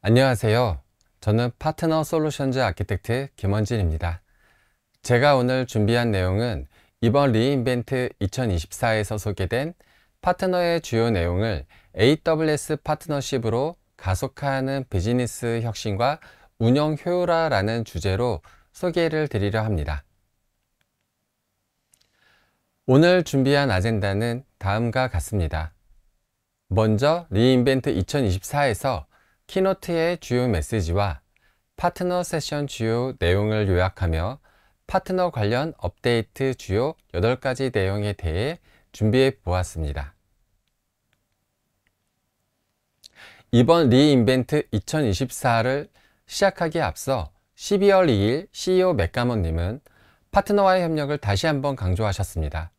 안녕하세요. 저는 파트너 솔루션즈 아키텍트 김원진입니다. 제가 오늘 준비한 내용은 이번 리인벤트 2024에서 소개된 파트너의 주요 내용을 AWS 파트너십으로 가속화하는 비즈니스 혁신과 운영 효율화라는 주제로 소개를 드리려 합니다. 오늘 준비한 아젠다는 다음과 같습니다. 먼저 리인벤트 2024에서 키노트의 주요 메시지와 파트너 세션 주요 내용을 요약하며 파트너 관련 업데이트 주요 8가지 내용에 대해 준비해 보았습니다. 이번 리인벤트 2024를 시작하기에 앞서 12월 2일 CEO 맥가먼님은 파트너와의 협력을 다시 한번 강조하셨습니다.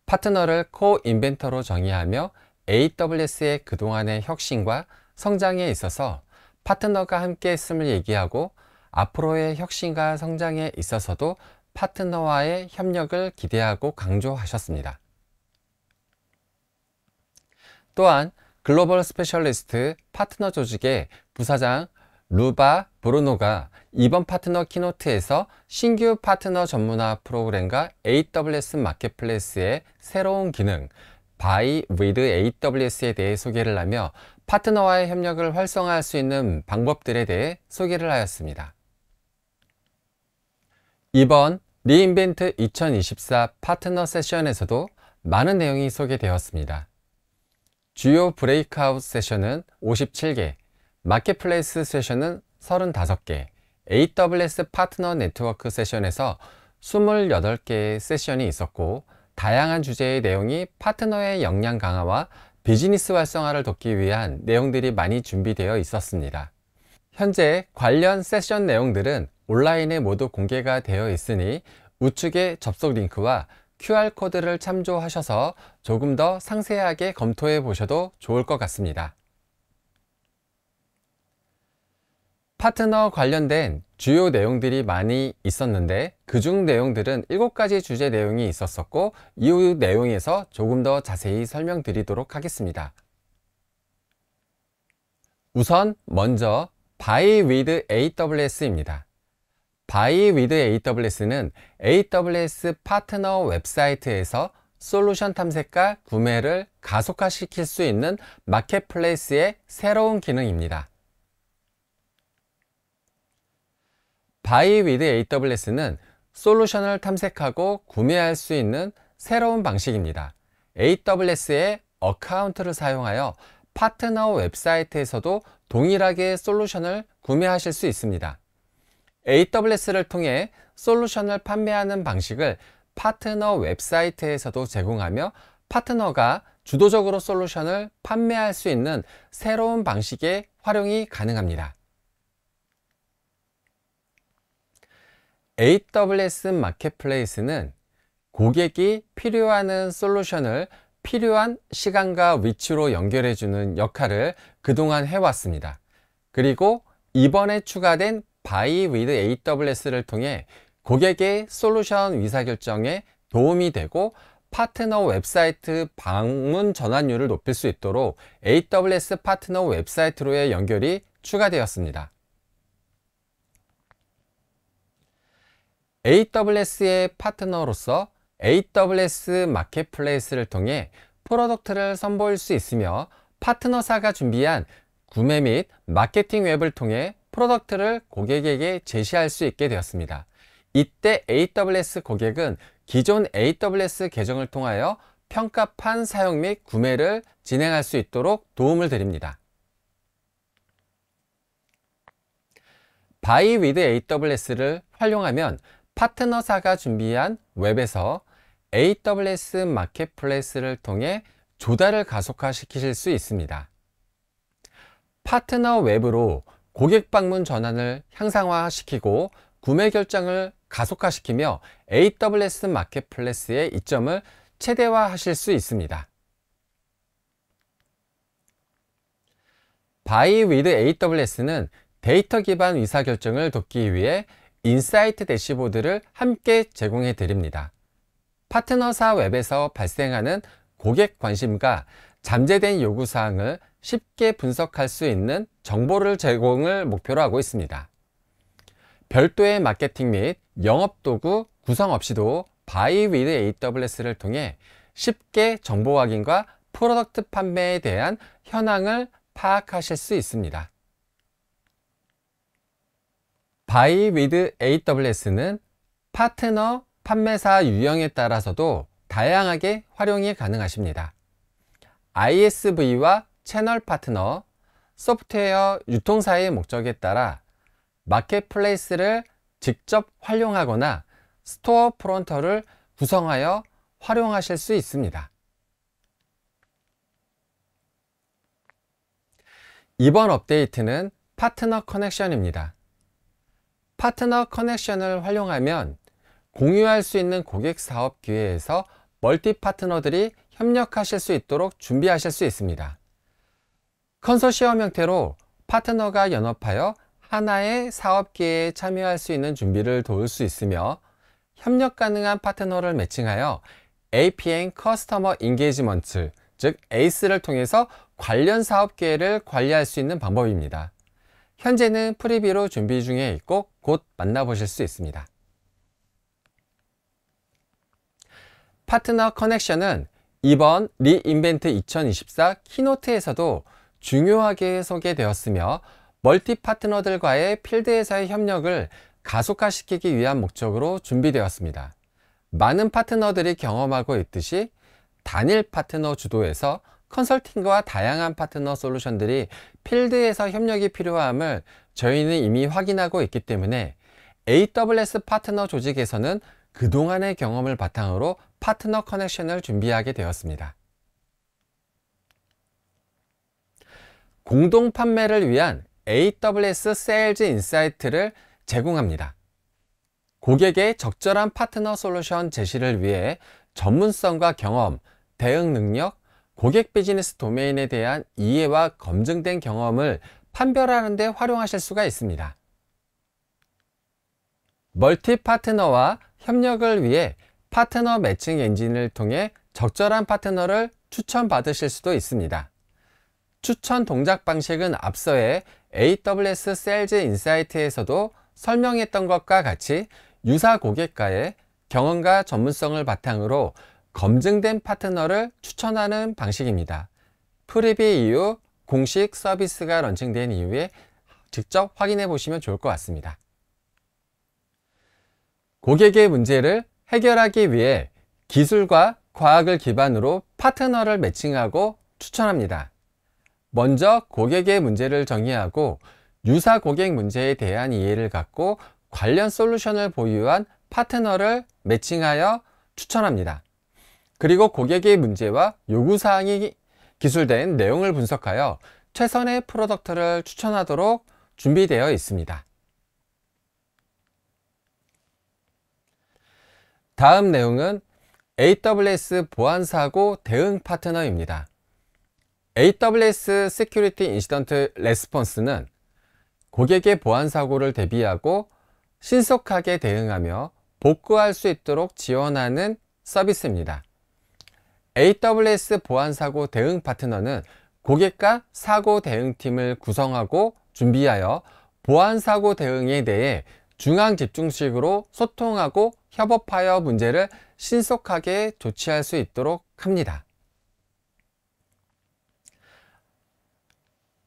파트너를 코-인벤터로 정의하며 AWS의 그동안의 혁신과 성장에 있어서 파트너가 함께 했음을 얘기하고 앞으로의 혁신과 성장에 있어서도 파트너와의 협력을 기대하고 강조하셨습니다. 또한 글로벌 스페셜리스트 파트너 조직의 부사장 루바 브루노가 이번 파트너 키노트에서 신규 파트너 전문화 프로그램과 AWS 마켓플레이스의 새로운 기능 Buy with AWS에 대해 소개를 하며 파트너와의 협력을 활성화할 수 있는 방법들에 대해 소개를 하였습니다. 이번 리인벤트 2024 파트너 세션에서도 많은 내용이 소개되었습니다. 주요 브레이크아웃 세션은 57개, 마켓플레이스 세션은 35개, AWS 파트너 네트워크 세션에서 28개의 세션이 있었고 다양한 주제의 내용이 파트너의 역량 강화와 비즈니스 활성화를 돕기 위한 내용들이 많이 준비되어 있었습니다. 현재 관련 세션 내용들은 온라인에 모두 공개가 되어 있으니 우측의 접속 링크와 QR코드를 참조하셔서 조금 더 상세하게 검토해 보셔도 좋을 것 같습니다. 파트너 관련된 주요 내용들이 많이 있었는데 그중 내용들은 7가지 주제 내용이 있었었고 이후 내용에서 조금 더 자세히 설명드리도록 하겠습니다. 우선 먼저 Buy with AWS입니다. Buy with AWS는 AWS 파트너 웹사이트에서 솔루션 탐색과 구매를 가속화시킬 수 있는 마켓플레이스의 새로운 기능입니다. Buy with AWS는 솔루션을 탐색하고 구매할 수 있는 새로운 방식입니다. AWS의 어카운트를 사용하여 파트너 웹사이트에서도 동일하게 솔루션을 구매하실 수 있습니다. AWS를 통해 솔루션을 판매하는 방식을 파트너 웹사이트에서도 제공하며 파트너가 주도적으로 솔루션을 판매할 수 있는 새로운 방식의 활용이 가능합니다. AWS 마켓플레이스는 고객이 필요하는 솔루션을 필요한 시간과 위치로 연결해주는 역할을 그동안 해왔습니다. 그리고 이번에 추가된 Buy with AWS를 통해 고객의 솔루션 의사결정에 도움이 되고 파트너 웹사이트 방문 전환율을 높일 수 있도록 AWS 파트너 웹사이트로의 연결이 추가되었습니다. AWS의 파트너로서 AWS 마켓플레이스를 통해 프로덕트를 선보일 수 있으며 파트너사가 준비한 구매 및 마케팅 웹을 통해 프로덕트를 고객에게 제시할 수 있게 되었습니다. 이때 AWS 고객은 기존 AWS 계정을 통하여 평가판 사용 및 구매를 진행할 수 있도록 도움을 드립니다. Buy with AWS를 활용하면 파트너사가 준비한 웹에서 AWS 마켓플레이스를 통해 조달을 가속화시키실 수 있습니다. 파트너 웹으로 고객 방문 전환을 향상화시키고 구매 결정을 가속화시키며 AWS 마켓플레이스의 이점을 최대화하실 수 있습니다. Buy with AWS는 데이터 기반 의사결정을 돕기 위해 인사이트 대시보드를 함께 제공해 드립니다. 파트너사 웹에서 발생하는 고객 관심과 잠재된 요구사항을 쉽게 분석할 수 있는 정보를 제공을 목표로 하고 있습니다. 별도의 마케팅 및 영업 도구 구성 없이도 Buy with AWS를 통해 쉽게 정보 확인과 프로덕트 판매에 대한 현황을 파악하실 수 있습니다. Buy with AWS는 파트너 판매사 유형에 따라서도 다양하게 활용이 가능하십니다. ISV와 채널 파트너, 소프트웨어 유통사의 목적에 따라 마켓플레이스를 직접 활용하거나 스토어 프론터를 구성하여 활용하실 수 있습니다. 이번 업데이트는 파트너 커넥션입니다. 파트너 커넥션을 활용하면 공유할 수 있는 고객 사업 기회에서 멀티 파트너들이 협력하실 수 있도록 준비하실 수 있습니다. 컨소시엄 형태로 파트너가 연합하여 하나의 사업 기회에 참여할 수 있는 준비를 도울 수 있으며, 협력 가능한 파트너를 매칭하여 APN 커스터머 인게이지먼트, 즉 ACE를 통해서 관련 사업 기회를 관리할 수 있는 방법입니다. 현재는 프리뷰로 준비 중에 있고 곧 만나보실 수 있습니다. 파트너 커넥션은 이번 리인벤트 2024 키노트에서도 중요하게 소개되었으며, 멀티 파트너들과의 필드에서의 협력을 가속화시키기 위한 목적으로 준비되었습니다. 많은 파트너들이 경험하고 있듯이 단일 파트너 주도에서 컨설팅과 다양한 파트너 솔루션들이 필드에서 협력이 필요함을 저희는 이미 확인하고 있기 때문에 AWS 파트너 조직에서는 그동안의 경험을 바탕으로 파트너 커넥션을 준비하게 되었습니다. 공동 판매를 위한 AWS 세일즈 인사이트를 제공합니다. 고객의 적절한 파트너 솔루션 제시를 위해 전문성과 경험, 대응 능력, 고객 비즈니스 도메인에 대한 이해와 검증된 경험을 판별하는 데 활용하실 수가 있습니다. 멀티 파트너와 협력을 위해 파트너 매칭 엔진을 통해 적절한 파트너를 추천받으실 수도 있습니다. 추천 동작 방식은 앞서의 AWS 세일즈 인사이트에서도 설명했던 것과 같이 유사 고객과의 경험과 전문성을 바탕으로 검증된 파트너를 추천하는 방식입니다. 프리뷰 이후 공식 서비스가 런칭된 이후에 직접 확인해 보시면 좋을 것 같습니다. 고객의 문제를 해결하기 위해 기술과 과학을 기반으로 파트너를 매칭하고 추천합니다. 먼저 고객의 문제를 정의하고 유사 고객 문제에 대한 이해를 갖고 관련 솔루션을 보유한 파트너를 매칭하여 추천합니다. 그리고 고객의 문제와 요구사항이 기술된 내용을 분석하여 최선의 프로덕트를 추천하도록 준비되어 있습니다. 다음 내용은 AWS 보안사고 대응 파트너입니다. AWS Security Incident Response는 고객의 보안사고를 대비하고 신속하게 대응하며 복구할 수 있도록 지원하는 서비스입니다. AWS 보안사고 대응 파트너는 고객과 사고 대응팀을 구성하고 준비하여 보안사고 대응에 대해 중앙 집중식으로 소통하고 협업하여 문제를 신속하게 조치할 수 있도록 합니다.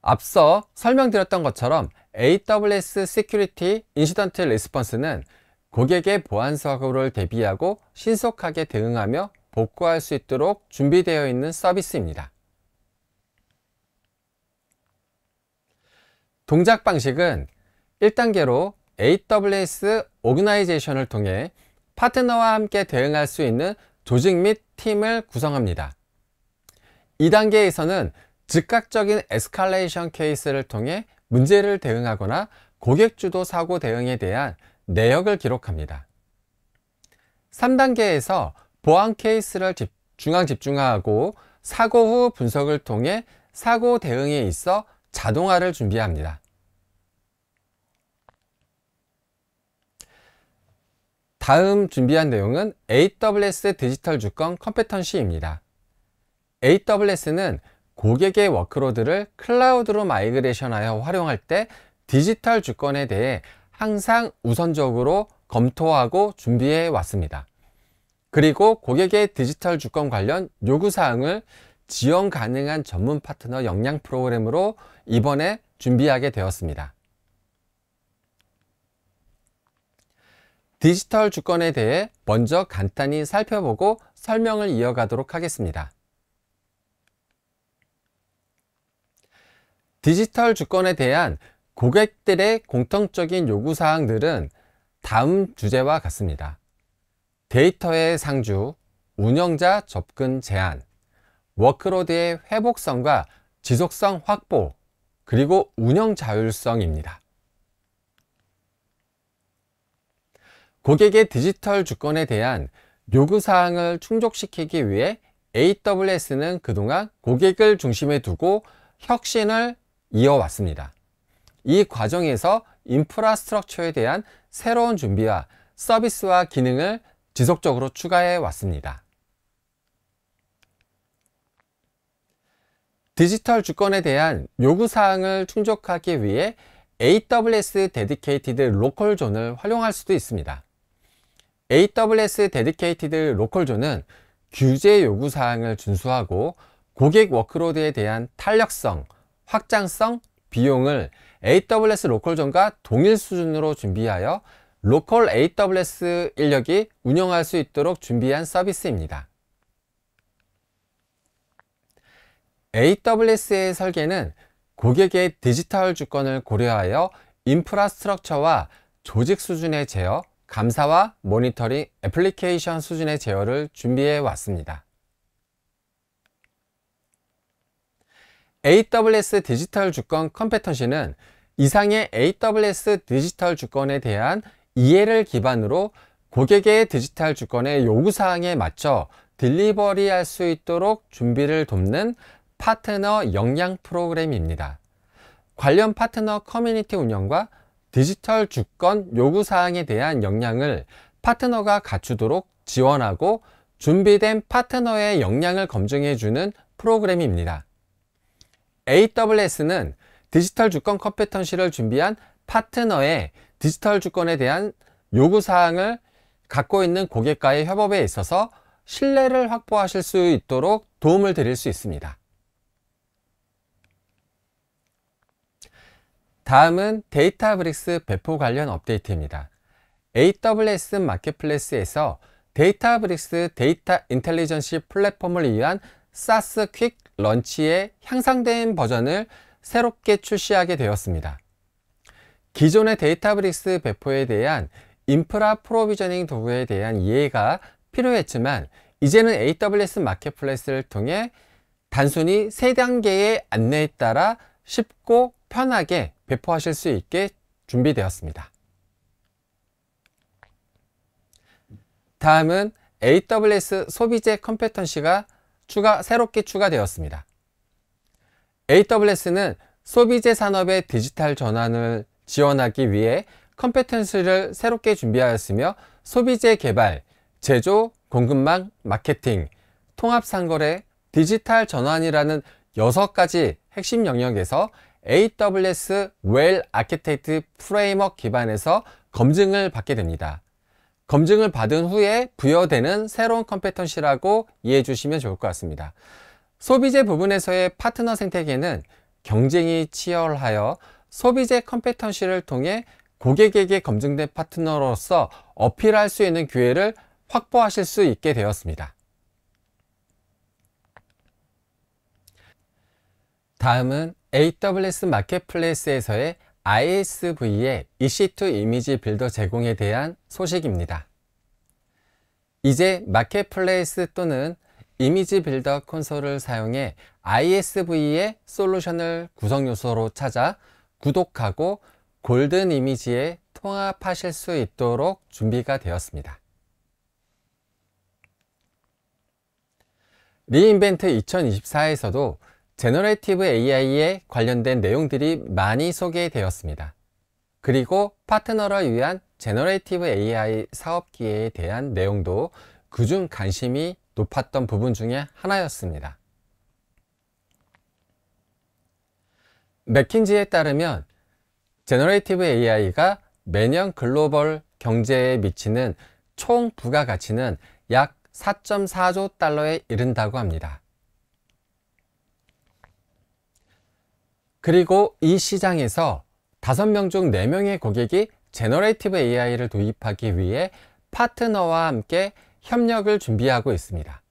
앞서 설명드렸던 것처럼 AWS Security Incident Response는 고객의 보안 사고를 대비하고 신속하게 대응하며 복구할 수 있도록 준비되어 있는 서비스입니다. 동작 방식은 1단계로 AWS 오그나이제이션을 통해 파트너와 함께 대응할 수 있는 조직 및 팀을 구성합니다. 2단계에서는 즉각적인 에스컬레이션 케이스를 통해 문제를 대응하거나 고객 주도 사고 대응에 대한 내역을 기록합니다. 3단계에서 보안 케이스를 중앙 집중화하고 사고 후 분석을 통해 사고 대응에 있어 자동화를 준비합니다. 다음 준비한 내용은 AWS 디지털 주권 컴petency입니다. AWS는 고객의 워크로드를 클라우드로 마이그레이션하여 활용할 때 디지털 주권에 대해 항상 우선적으로 검토하고 준비해 왔습니다. 그리고 고객의 디지털 주권 관련 요구사항을 지원 가능한 전문 파트너 역량 프로그램으로 이번에 준비하게 되었습니다. 디지털 주권에 대해 먼저 간단히 살펴보고 설명을 이어가도록 하겠습니다. 디지털 주권에 대한 고객들의 공통적인 요구사항들은 다음 주제와 같습니다. 데이터의 상주, 운영자 접근 제한, 워크로드의 회복성과 지속성 확보, 그리고 운영 자율성입니다. 고객의 디지털 주권에 대한 요구사항을 충족시키기 위해 AWS는 그동안 고객을 중심에 두고 혁신을 이어왔습니다. 이 과정에서 인프라스트럭처에 대한 새로운 준비와 서비스와 기능을 지속적으로 추가해 왔습니다. 디지털 주권에 대한 요구사항을 충족하기 위해 AWS 데디케이티드 로컬 존을 활용할 수도 있습니다. AWS 데디케이티드 로컬 존은 규제 요구사항을 준수하고 고객 워크로드에 대한 탄력성, 확장성, 비용을 AWS 로컬 존과 동일 수준으로 준비하여 로컬 AWS 인력이 운영할 수 있도록 준비한 서비스입니다. AWS의 설계는 고객의 디지털 주권을 고려하여 인프라스트럭처와 조직 수준의 제어, 감사와 모니터링, 애플리케이션 수준의 제어를 준비해 왔습니다. AWS 디지털 주권 컴petency는 이상의 AWS 디지털 주권에 대한 이해를 기반으로 고객의 디지털 주권의 요구사항에 맞춰 딜리버리할 수 있도록 준비를 돕는 파트너 역량 프로그램입니다. 관련 파트너 커뮤니티 운영과 디지털 주권 요구사항에 대한 역량을 파트너가 갖추도록 지원하고 준비된 파트너의 역량을 검증해주는 프로그램입니다. AWS는 디지털 주권 컴petency를 준비한 파트너의 디지털 주권에 대한 요구사항을 갖고 있는 고객과의 협업에 있어서 신뢰를 확보하실 수 있도록 도움을 드릴 수 있습니다. 다음은 데이터브릭스 배포 관련 업데이트입니다. AWS 마켓플레이스에서 데이터브릭스 데이터 인텔리전시 플랫폼을 위한 SaaS 퀵 런치의 향상된 버전을 새롭게 출시하게 되었습니다. 기존의 데이터브릭스 배포에 대한 인프라 프로비저닝 도구에 대한 이해가 필요했지만 이제는 AWS 마켓플레이스를 통해 단순히 3단계의 안내에 따라 쉽고 편하게 배포하실 수 있게 준비되었습니다. 다음은 AWS 소비재 컴petency가 새롭게 추가되었습니다. AWS는 소비재 산업의 디지털 전환을 지원하기 위해 컴petency를 새롭게 준비하였으며 소비재 개발, 제조, 공급망, 마케팅, 통합상거래, 디지털 전환이라는 6가지 핵심 영역에서 AWS Well Architected 프레임워크 기반에서 검증을 받게 됩니다. 검증을 받은 후에 부여되는 새로운 컴petency라고 이해해 주시면 좋을 것 같습니다. 소비재 부분에서의 파트너 생태계는 경쟁이 치열하여 소비재 컴petency를 통해 고객에게 검증된 파트너로서 어필할 수 있는 기회를 확보하실 수 있게 되었습니다. 다음은 AWS 마켓플레이스에서의 ISV의 EC2 이미지 빌더 제공에 대한 소식입니다. 이제 마켓플레이스 또는 이미지 빌더 콘솔을 사용해 ISV의 솔루션을 구성 요소로 찾아 구독하고 골든 이미지에 통합하실 수 있도록 준비가 되었습니다. 리인벤트 2024에서도 제너레이티브 AI에 관련된 내용들이 많이 소개되었습니다. 그리고 파트너를 위한 제너레이티브 AI 사업기회에 대한 내용도 그중 관심이 높았던 부분 중에 하나였습니다. 맥킨지에 따르면 제너레이티브 AI가 매년 글로벌 경제에 미치는 총 부가가치는 약 4.4조 달러에 이른다고 합니다. 그리고 이 시장에서 5명 중 4명의 고객이 제너레이티브 AI를 도입하기 위해 파트너와 함께 협력을 준비하고 있습니다.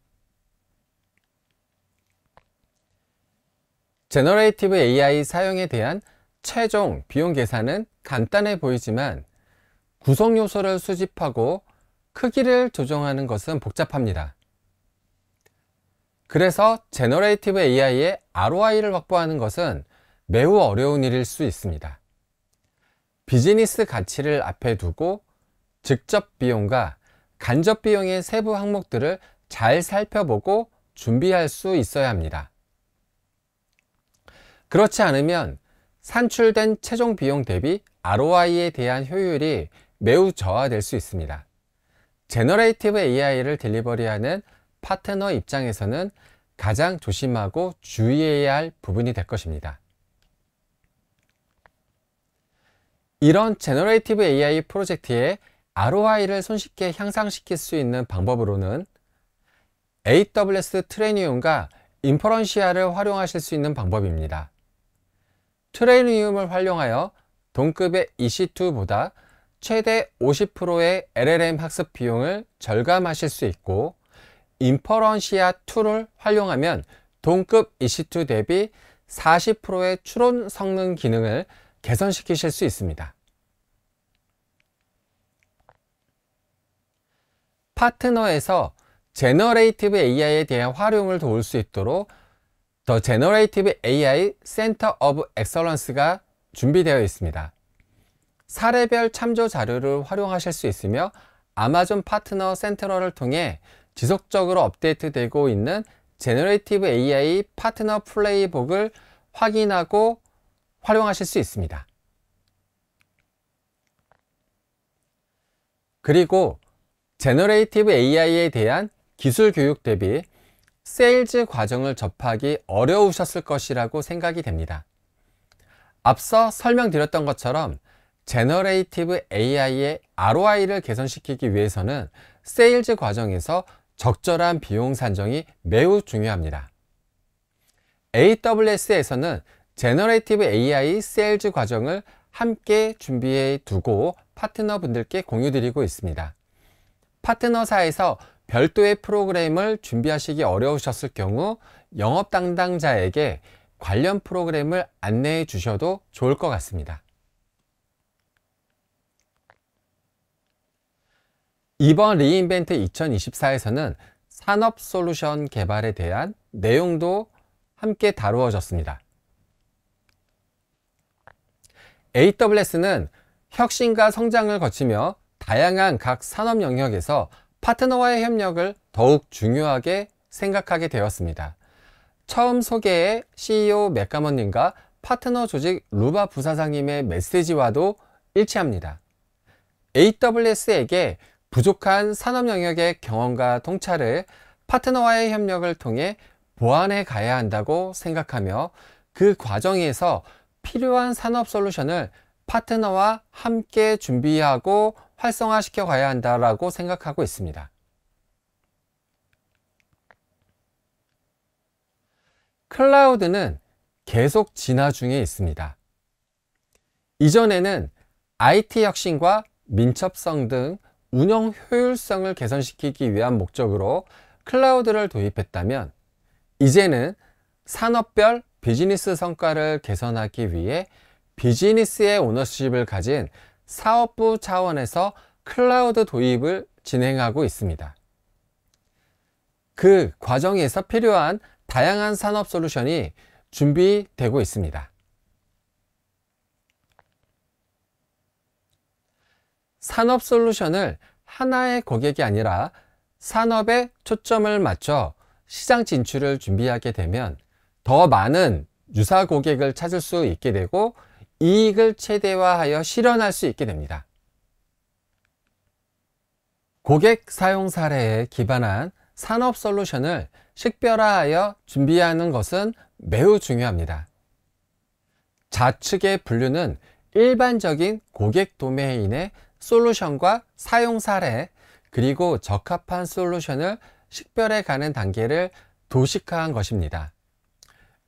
제너레이티브 AI 사용에 대한 최종 비용 계산은 간단해 보이지만 구성 요소를 수집하고 크기를 조정하는 것은 복잡합니다. 그래서 제너레이티브 AI의 ROI를 확보하는 것은 매우 어려운 일일 수 있습니다. 비즈니스 가치를 앞에 두고 직접 비용과 간접 비용의 세부 항목들을 잘 살펴보고 준비할 수 있어야 합니다. 그렇지 않으면 산출된 최종 비용 대비 ROI에 대한 효율이 매우 저하될 수 있습니다. 제너레이티브 AI를 딜리버리하는 파트너 입장에서는 가장 조심하고 주의해야 할 부분이 될 것입니다. 이런 제너레이티브 AI 프로젝트의 ROI를 손쉽게 향상시킬 수 있는 방법으로는 AWS 트레니움과 인퍼런시아를 활용하실 수 있는 방법입니다. 트레니움을 활용하여 동급의 EC2보다 최대 50%의 LLM 학습 비용을 절감하실 수 있고, 인퍼런시아 2를 활용하면 동급 EC2 대비 40%의 추론 성능 기능을 개선시키실 수 있습니다. 파트너에서 제너레이티브 AI에 대한 활용을 도울 수 있도록 더 제너레이티브 AI 센터 오브 엑설런스가 준비되어 있습니다. 사례별 참조 자료를 활용하실 수 있으며 아마존 파트너 센트럴을 통해 지속적으로 업데이트되고 있는 제너레이티브 AI 파트너 플레이북을 확인하고 활용하실 수 있습니다. 그리고 제너레이티브 AI에 대한 기술 교육 대비 세일즈 과정을 접하기 어려우셨을 것이라고 생각이 됩니다. 앞서 설명드렸던 것처럼 제너레이티브 AI의 ROI를 개선시키기 위해서는 세일즈 과정에서 적절한 비용 산정이 매우 중요합니다. AWS에서는 제너레이티브 AI 세일즈 과정을 함께 준비해 두고 파트너분들께 공유드리고 있습니다. 파트너사에서 별도의 프로그램을 준비하시기 어려우셨을 경우 영업 담당자에게 관련 프로그램을 안내해 주셔도 좋을 것 같습니다. 이번 리인벤트 2024에서는 산업 솔루션 개발에 대한 내용도 함께 다루어졌습니다. AWS는 혁신과 성장을 거치며 다양한 각 산업 영역에서 파트너와의 협력을 더욱 중요하게 생각하게 되었습니다. 처음 소개의 CEO 맥가먼님과 파트너 조직 루바 부사장님의 메시지와도 일치합니다. AWS에게 부족한 산업 영역의 경험과 통찰을 파트너와의 협력을 통해 보완해 가야 한다고 생각하며, 그 과정에서 필요한 산업 솔루션을 파트너와 함께 준비하고 활성화시켜 가야 한다고 생각하고 있습니다. 클라우드는 계속 진화 중에 있습니다. 이전에는 IT 혁신과 민첩성 등 운영 효율성을 개선시키기 위한 목적으로 클라우드를 도입했다면, 이제는 산업별 비즈니스 성과를 개선하기 위해 비즈니스의 오너십을 가진 사업부 차원에서 클라우드 도입을 진행하고 있습니다. 그 과정에서 필요한 다양한 산업 솔루션이 준비되고 있습니다. 산업 솔루션을 하나의 고객이 아니라 산업에 초점을 맞춰 시장 진출을 준비하게 되면 더 많은 유사 고객을 찾을 수 있게 되고 이익을 최대화하여 실현할 수 있게 됩니다. 고객 사용 사례에 기반한 산업 솔루션을 식별화하여 준비하는 것은 매우 중요합니다. 좌측의 분류는 일반적인 고객 도메인의 솔루션과 사용 사례, 그리고 적합한 솔루션을 식별해 가는 단계를 도식화한 것입니다.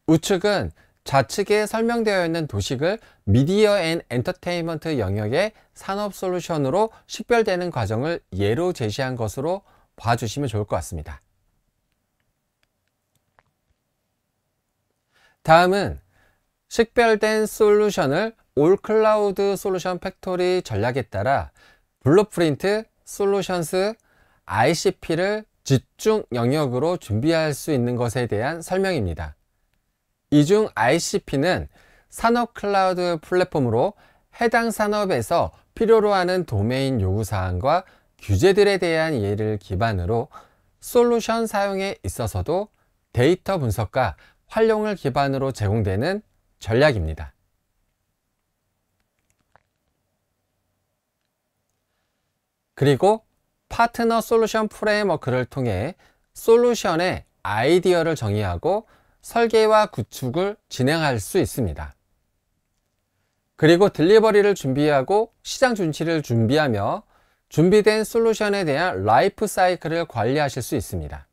우측은 좌측에 설명되어 있는 도식을 미디어 앤 엔터테인먼트 영역의 산업 솔루션으로 식별되는 과정을 예로 제시한 것으로 봐주시면 좋을 것 같습니다. 다음은 식별된 솔루션을 올 클라우드 솔루션 팩토리 전략에 따라 블루프린트, 솔루션스, ICP를 집중 영역으로 준비할 수 있는 것에 대한 설명입니다. 이 중 ICP는 산업 클라우드 플랫폼으로 해당 산업에서 필요로 하는 도메인 요구사항과 규제들에 대한 이해를 기반으로 솔루션 사용에 있어서도 데이터 분석과 활용을 기반으로 제공되는 전략입니다. 그리고 파트너 솔루션 프레임워크를 통해 솔루션의 아이디어를 정의하고 설계와 구축을 진행할 수 있습니다. 그리고 딜리버리를 준비하고 시장 준치를 준비하며 준비된 솔루션에 대한 라이프 사이클을 관리하실 수 있습니다.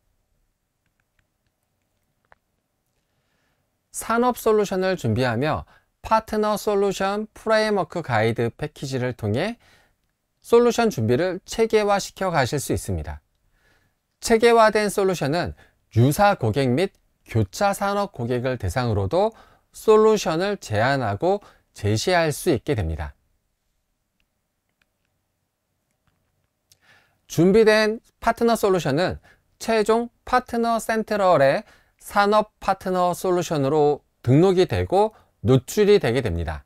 산업 솔루션을 준비하며 파트너 솔루션 프레임워크 가이드 패키지를 통해 솔루션 준비를 체계화 시켜 가실 수 있습니다. 체계화된 솔루션은 유사 고객 및 교차 산업 고객을 대상으로도 솔루션을 제안하고 제시할 수 있게 됩니다. 준비된 파트너 솔루션은 최종 파트너 센트럴의 산업 파트너 솔루션으로 등록이 되고 노출이 되게 됩니다.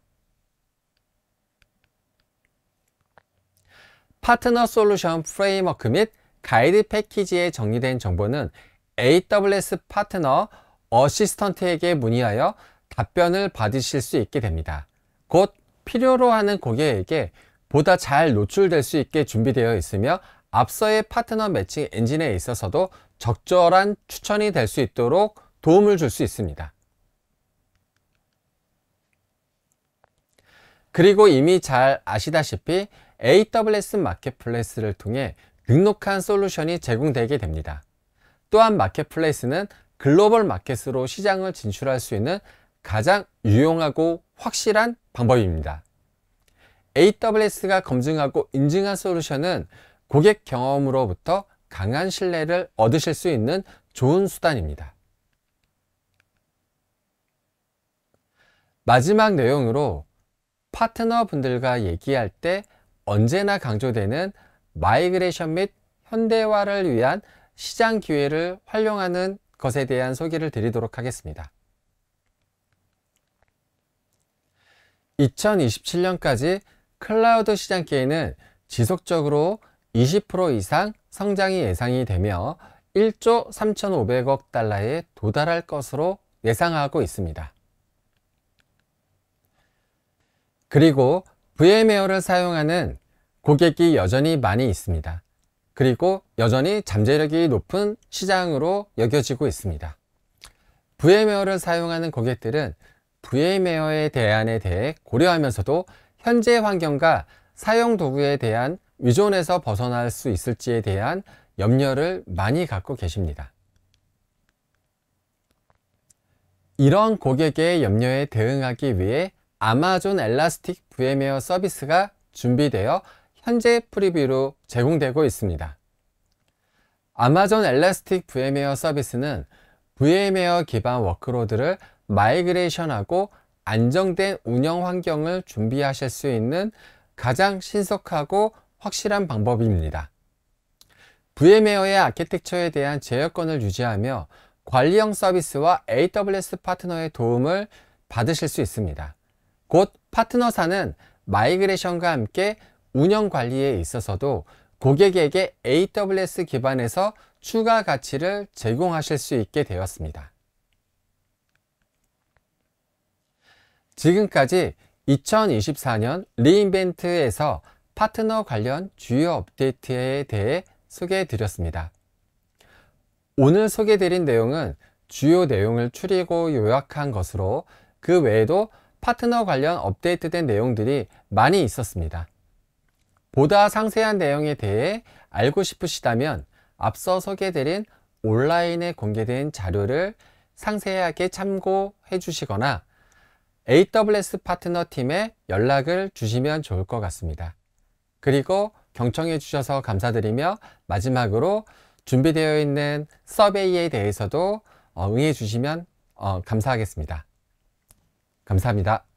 파트너 솔루션 프레임워크 및 가이드 패키지에 정리된 정보는 AWS 파트너 어시스턴트에게 문의하여 답변을 받으실 수 있게 됩니다. 곧 필요로 하는 고객에게 보다 잘 노출될 수 있게 준비되어 있으며 앞서의 파트너 매칭 엔진에 있어서도 적절한 추천이 될 수 있도록 도움을 줄 수 있습니다. 그리고 이미 잘 아시다시피 AWS 마켓플레이스를 통해 등록한 솔루션이 제공되게 됩니다. 또한 마켓플레이스는 글로벌 마켓으로 시장을 진출할 수 있는 가장 유용하고 확실한 방법입니다. AWS가 검증하고 인증한 솔루션은 고객 경험으로부터 강한 신뢰를 얻으실 수 있는 좋은 수단입니다. 마지막 내용으로 파트너분들과 얘기할 때 언제나 강조되는 마이그레이션 및 현대화를 위한 시장 기회를 활용하는 것에 대한 소개를 드리도록 하겠습니다. 2027년까지 클라우드 시장계에는 지속적으로 20% 이상 성장이 예상이 되며 1조 3,500억 달러에 도달할 것으로 예상하고 있습니다. 그리고 VMware를 사용하는 고객이 여전히 많이 있습니다. 그리고 여전히 잠재력이 높은 시장으로 여겨지고 있습니다. VMware를 사용하는 고객들은 VMware의 대안에 대해 고려하면서도 현재 환경과 사용 도구에 대한 위존에서 벗어날 수 있을지에 대한 염려를 많이 갖고 계십니다. 이런 고객의 염려에 대응하기 위해 아마존 엘라스틱 VMware 서비스가 준비되어 현재 프리뷰로 제공되고 있습니다. 아마존 엘라스틱 VMware 서비스는 VMware 기반 워크로드를 마이그레이션하고 안정된 운영 환경을 준비하실 수 있는 가장 신속하고 확실한 방법입니다. VMware의 아키텍처에 대한 제어권을 유지하며 관리형 서비스와 AWS 파트너의 도움을 받으실 수 있습니다. 곧 파트너사는 마이그레이션과 함께 운영 관리에 있어서도 고객에게 AWS 기반에서 추가 가치를 제공하실 수 있게 되었습니다. 지금까지 2024년 리인벤트에서 파트너 관련 주요 업데이트에 대해 소개해 드렸습니다. 오늘 소개해 드린 내용은 주요 내용을 추리고 요약한 것으로 그 외에도 파트너 관련 업데이트된 내용들이 많이 있었습니다. 보다 상세한 내용에 대해 알고 싶으시다면 앞서 소개해드린 온라인에 공개된 자료를 상세하게 참고해 주시거나 AWS 파트너 팀에 연락을 주시면 좋을 것 같습니다. 그리고 경청해 주셔서 감사드리며 마지막으로 준비되어 있는 서베이에 대해서도 응해 주시면 감사하겠습니다. 감사합니다.